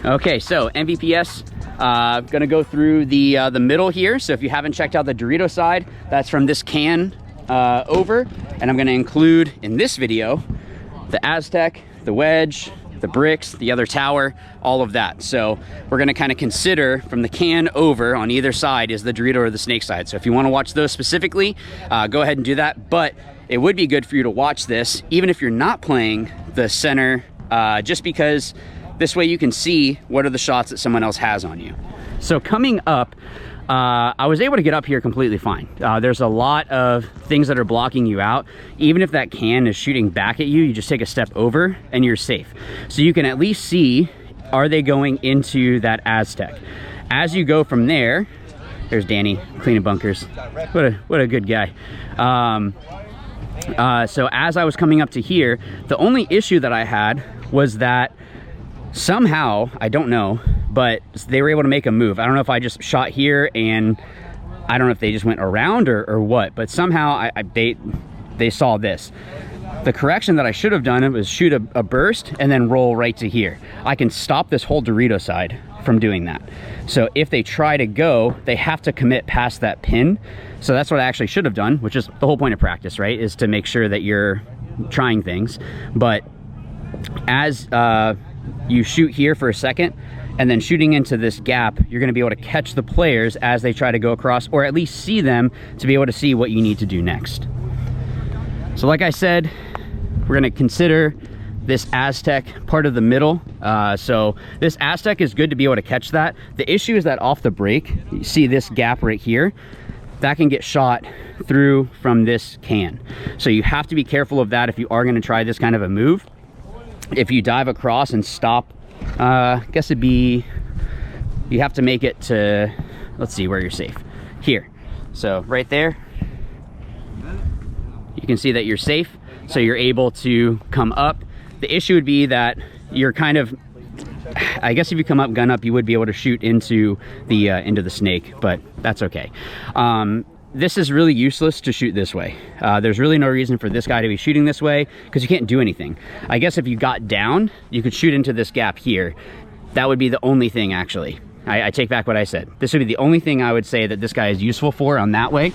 Okay, so MVPS, gonna go through the middle here. So if you haven't checked out the Dorito side, that's from this can over, and I'm gonna include in this video the Aztec, the Wedge, the bricks, the other tower, all of that. So we're gonna kind of consider from the can over on either side is the Dorito or the snake side. So if you wanna watch those specifically, go ahead and do that. But it would be good for you to watch this, even if you're not playing the center, just because this way you can see what are the shots that someone else has on you. So coming up, I was able to get up here completely fine. There's a lot of things that are blocking you out. Even if that can is shooting back at you, you just take a step over and you're safe. So you can at least see, are they going into that Aztec? As you go from there, there's Danny cleaning bunkers. What a good guy. So as I was coming up to here, the only issue that I had was that somehow, I don't know, but they were able to make a move. I don't know if I just shot here and I don't know if they just went around or what, but somehow they saw this. The correction that I should have done was shoot a burst and then roll right to here. I can stop this whole Dorito side from doing that. So if they try to go, they have to commit past that pin. So that's what I actually should have done, which is the whole point of practice, right? Is to make sure that you're trying things. But as you shoot here for a second and then shooting into this gap, you're going to be able to catch the players as they try to go across, or at least see them to be able to see what you need to do next. So like I said, we're going to consider this Aztec part of the middle. So this Aztec is good to be able to catch that. The issue is that off the break, you see this gap right here, that can get shot through from this can. So you have to be careful of that if you are going to try this kind of a move. If you dive across and stop, I guess it'd be, you have to make it to, let's see where you're safe. Here. So right there, you can see that you're safe. So you're able to come up. The issue would be that you're kind of, I guess if you come up, gun up, you would be able to shoot into the snake, but that's okay. This is really useless to shoot this way. There's really no reason for this guy to be shooting this way because you can't do anything. I guess if you got down, you could shoot into this gap here. That would be the only thing, actually. I take back what I said. This would be the only thing I would say that this guy is useful for on that way.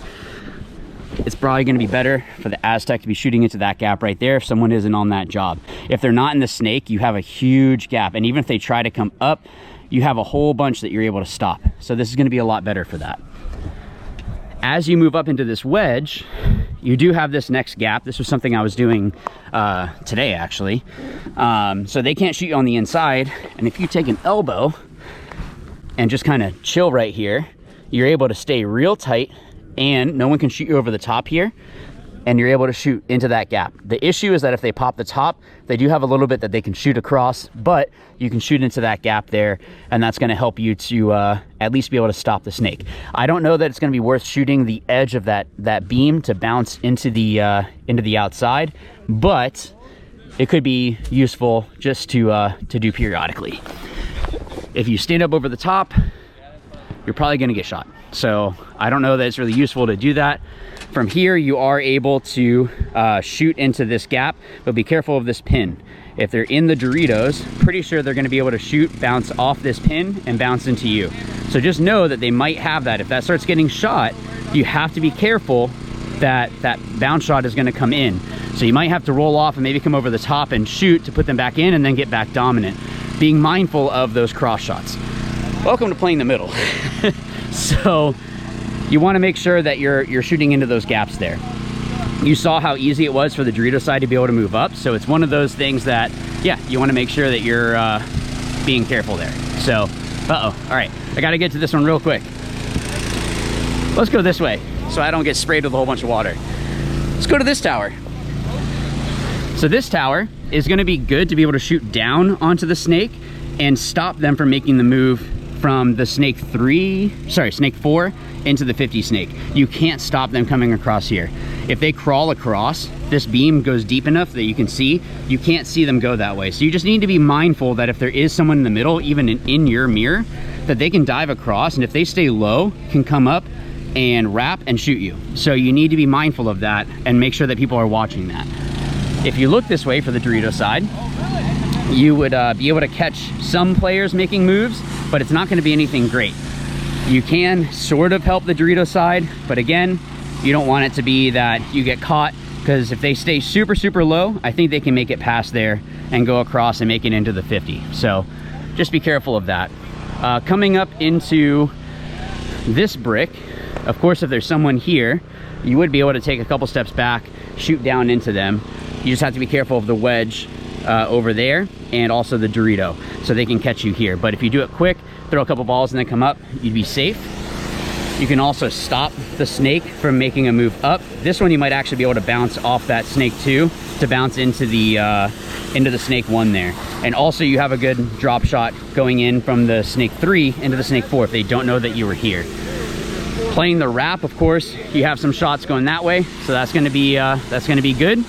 It's probably going to be better for the Aztec to be shooting into that gap right there if someone isn't on that job. If they're not in the snake, you have a huge gap. And even if they try to come up, you have a whole bunch that you're able to stop. So this is going to be a lot better for that. As you move up into this wedge, you do have this next gap. This was something I was doing today, actually. So they can't shoot you on the inside. And if you take an elbow and just kind of chill right here, you're able to stay real tight and no one can shoot you over the top here, and you're able to shoot into that gap. The issue is that if they pop the top, they do have a little bit that they can shoot across, but you can shoot into that gap there, and that's gonna help you to at least be able to stop the snake. I don't know that it's gonna be worth shooting the edge of that beam to bounce into the outside, but it could be useful just to do periodically. If you stand up over the top, you're probably gonna get shot. So I don't know that it's really useful to do that. From here, you are able to shoot into this gap, but be careful of this pin. If they're in the Doritos, pretty sure they're gonna be able to shoot, bounce off this pin and bounce into you. So just know that they might have that. If that starts getting shot, you have to be careful that that bounce shot is gonna come in. So you might have to roll off and maybe come over the top and shoot to put them back in and then get back dominant. Being mindful of those cross shots. Welcome to playing the middle. So you want to make sure that you're shooting into those gaps there. You saw how easy it was for the Dorito side to be able to move up. So it's one of those things that, yeah, you want to make sure that you're being careful there. So, all right, I got to get to this one real quick. Let's go this way so I don't get sprayed with a whole bunch of water. Let's go to this tower. So this tower is going to be good to be able to shoot down onto the snake and stop them from making the move from the snake 4 into the 50 snake. You can't stop them coming across here. If they crawl across, this beam goes deep enough that you can see, you can't see them go that way. So you just need to be mindful that if there is someone in the middle, even in your mirror, that they can dive across, and if they stay low, can come up and wrap and shoot you. So you need to be mindful of that and make sure that people are watching that. If you look this way for the Dorito side, you would be able to catch some players making moves, but it's not going to be anything great. You can sort of help the Dorito side, but again, you don't want it to be that you get caught, because if they stay super, super low, I think they can make it past there and go across and make it into the 50. So just be careful of that. Coming up into this brick, of course, if there's someone here, you would be able to take a couple steps back, shoot down into them. You just have to be careful of the wedge over there and also the Dorito, so they can catch you here. But if you do it quick, throw a couple balls and then come up, you'd be safe. You can also stop the snake from making a move up. This one you might actually be able to bounce off that snake 2 to bounce into the snake 1 there. And also you have a good drop shot going in from the snake 3 into the snake 4 if they don't know that you were here. Playing the wrap, of course, you have some shots going that way, so that's going to be good.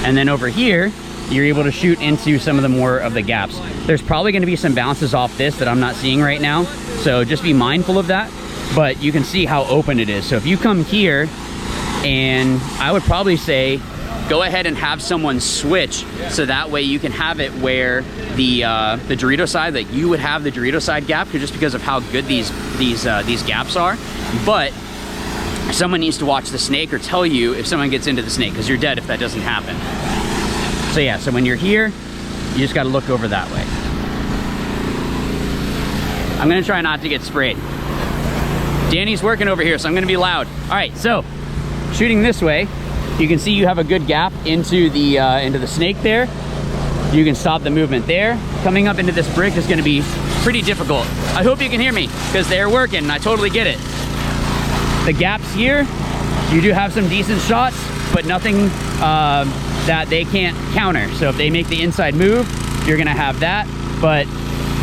And then over here, you're able to shoot into some of the more of the gaps. There's probably going to be some bounces off this that I'm not seeing right now, so just be mindful of that. But you can see how open it is. So if you come here, and I would probably say go ahead and have someone switch, so that way you can have it where the Dorito side, that you would have the Dorito side gap, just because of how good these gaps are. But someone needs to watch the snake or tell you if someone gets into the snake, because you're dead if that doesn't happen. So yeah, so when you're here, you just got to look over that way. I'm gonna try not to get sprayed. Danny's working over here, so I'm gonna be loud. All right, so shooting this way, you can see you have a good gap into the snake there. You can stop the movement there. Coming up into this brick is gonna be pretty difficult. I hope you can hear me, because they're working, I totally get it. The gaps here, you do have some decent shots, but nothing that they can't counter. So if they make the inside move, you're gonna have that. But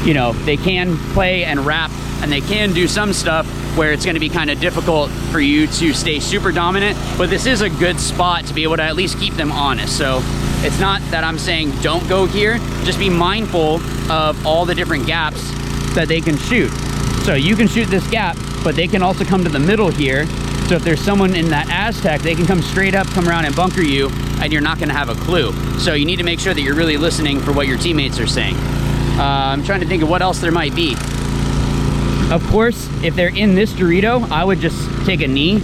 you know, they can play and wrap, and they can do some stuff where it's gonna be kind of difficult for you to stay super dominant, but this is a good spot to be able to at least keep them honest. So it's not that I'm saying don't go here, just be mindful of all the different gaps that they can shoot. So you can shoot this gap, but they can also come to the middle here. So if there's someone in that Aztec, they can come straight up, come around and bunker you, and you're not gonna have a clue. So you need to make sure that you're really listening for what your teammates are saying. I'm trying to think of what else there might be. Of course, if they're in this Dorito, I would just take a knee.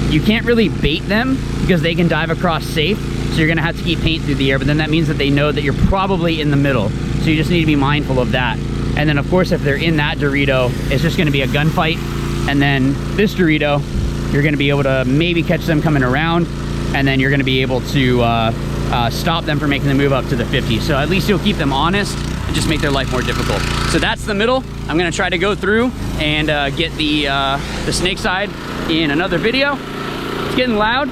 You can't really bait them because they can dive across safe. So you're gonna have to keep paint through the air, but then that means that they know that you're probably in the middle. So you just need to be mindful of that. And then of course, if they're in that Dorito, it's just gonna be a gunfight. And then this Dorito, you're gonna be able to maybe catch them coming around, and then you're gonna be able to stop them from making the move up to the 50. So at least you'll keep them honest and just make their life more difficult. So that's the middle. I'm gonna try to go through and get the snake side in another video. It's getting loud,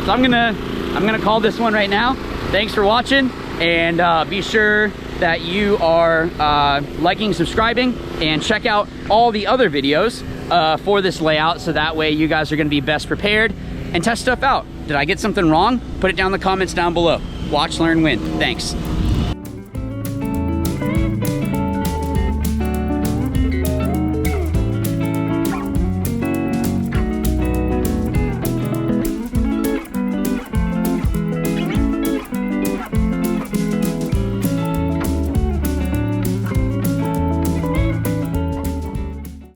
so I'm gonna call this one right now. Thanks for watching, and be sure that you are liking, subscribing, and check out all the other videos for this layout, so that way you guys are gonna be best prepared and test stuff out. Did I get something wrong? Put it down in the comments down below. Watch, learn, win. Thanks.